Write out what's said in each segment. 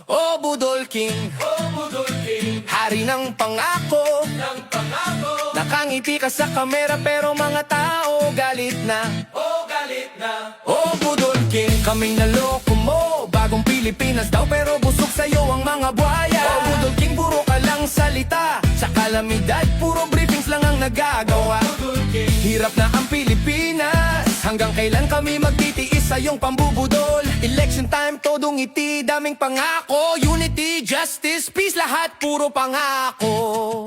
O Budol King, hari ng pangako, nakangiti ka sa kamera pero mga tao galit na. O Budol King, kaming naloko mo, bagong Pilipinas daw pero busog sa'yo ang mga buhaya. O Budol King, puro ka lang salita, sa kalamidad puro briefings lang ang nagagawa. Hirap na ang Pilipinas, hanggang kailan kami magtitiis sa iyong pambubudol? Election time, todong ngiti, daming pangako, unity, justice, peace, lahat puro pangako.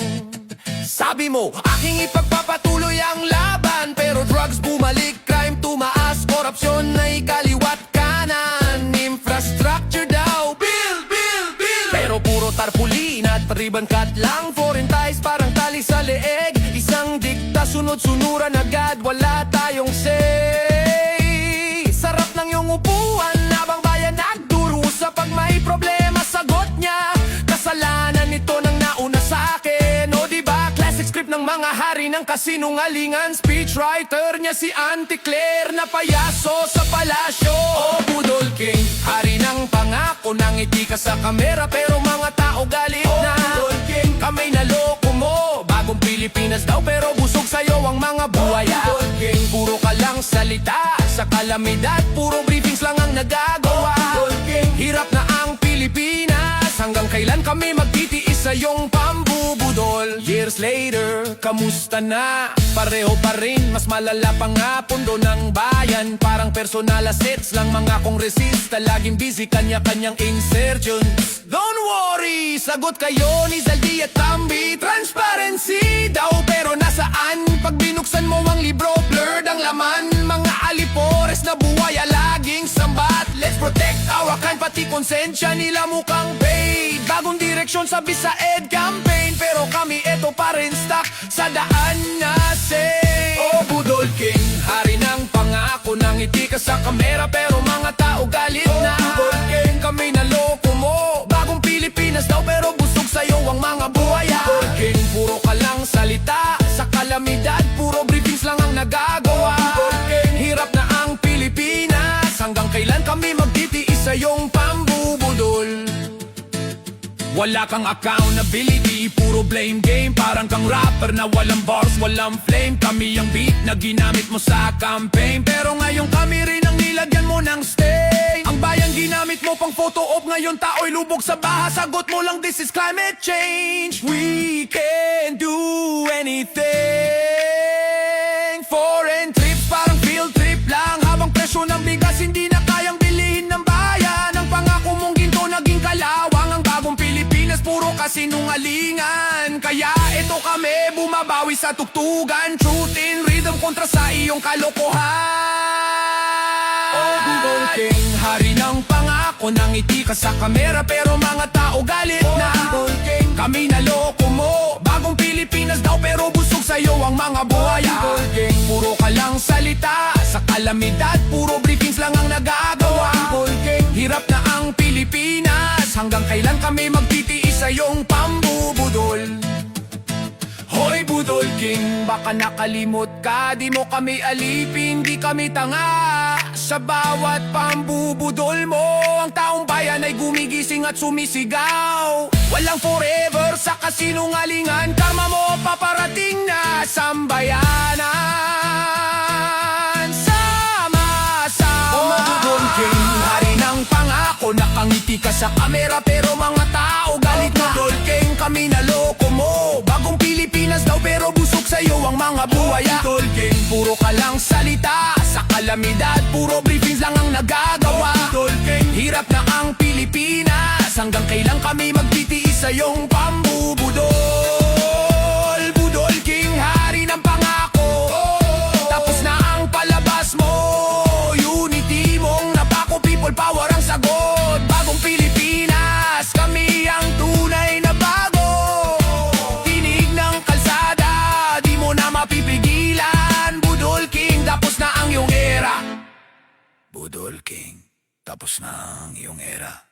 Sabi mo, aking ipagpapatuloy ang laban, pero drugs bumalik, crime tumaas, korupsyon ay kaliwat kanan, infrastructure daw, build, build, build. Pero puro tarpaulin at ribbon cut lang, foreign ties parang tali sa leeg, isang dikta sunod-sunuran agad, wala tayong say. Sarap ng iyong upuan, habang bayan nagdurusa, pag may problema sagot niya, kasalanan nito nang nauna sa akin. O diba, classic script ng mga hari ng kasinungalingan, speechwriter niya si Auntie Claire na payaso sa palasyo. O Budol King, hari ng pangako, nangiti ka sa kamera pero mga tao galit na. O Budol King, kami naloko mo, bagong Pilipinas daw pero busog sa'yo ang mga buhaya. O Budol King, puro ka lang salita, sa kalamidad puro briefings lang ang nagagawa. O Budol King, hirap na ang Pilipinas, hanggang kailan kami magtitiis sa iyong pambubudol? Years later, kamusta na? Pareho pa rin, mas malala pa nga pundo ng bayan, parang personal assets lang mga kongresista, laging busy kanya-kanyang insurgents. Don't worry, sagot kayo ni Zaldi at Tambi, transparency daw pero nasaan? Pag binuksan mo ang libro, blurred ang laman, mga alipores na buhaya laging sambat. Let's protect our kind, pati konsensya nila mukhang paid. Bagong direksyon sabi sa ED campaign, pero kami eto pa rin stuck sa daan na say. O Budol King, hari ng pangako, nangiti ka sa kamera pero mga tao galit na. O Budol King, kami naloko mo, bagong Pilipinas daw pero busog sa'yo ang mga buhaya. O Budol King, puro ka lang salita, sa kalamidad puro briefings lang ang nagagawa. O Budol King, hirap na ang Pilipinas, hanggang kailan kami magtitiis sa iyong pambubudol? Wala kang accountability, puro blame game, parang kang rapper na walang bars, walang flame. Kami ang beat na ginamit mo sa campaign, pero ngayon kami rin ang nilagyan mo ng stain. Ang bayan ginamit mo pang photo op, ngayon tao'y lubog sa baha, sagot mo lang this is climate change. We can do anything. Foreign trips parang field trip lang, habang presyo ng bigas hindi na kayang bilhin ng bayan. Ang pangako mong ginto naging kalawang, ang bagong Pilipinas puro kasinungalingan. Kaya ito kami bumabawi sa tuktugan, truth in rhythm kontra sa iyong kalokohan. O Budol King, hari ng pangako, nangiti ka sa kamera pero mga tao galit na. O Budol King, kami naloko mo, bagong Pilipinas daw pero busog sa'yo ang mga buhaya. O Budol King, puro ka lang salita, sa kalamidad puro briefings lang ang nagagawa. O Budol King, hirap na ang Pilipinas, hanggang kailan kami magtitiis sa iyong pambubudol? Hoy Budol King, baka nakalimot ka, di mo kami alipin, di kami tanga. Sa bawat pambubudol mo, ang taong bayan ay gumigising at sumisigaw. Walang forever sa kasinungalingan, karma mo paparating na sambayanan. Sama-sama. O Budol King, hari ng pangako, nakangiti ka sa kamera pero mga tao galit na. Budol King, kami naloko mo, bagong Pilipinas daw pero busog sa'yo ang mga buhaya. Budol King, puro ka lang salita, sa kalamidad puro briefings lang ang nagagawa. Budol King, hirap na ang Pilipinas, hanggang kailan kami magtitiis sa iyong pambubudol? Budol King, hari ng pangako, tapos na ang palabas mo, unity mong napako, people power ang sagot. Bagong Pilipinas, kami ang tunay na bago. Tinig ng kalsada, di mo na mapipigilan. Budol King, tapos na ang iyong era. Budol King, tapos na ang iyong era.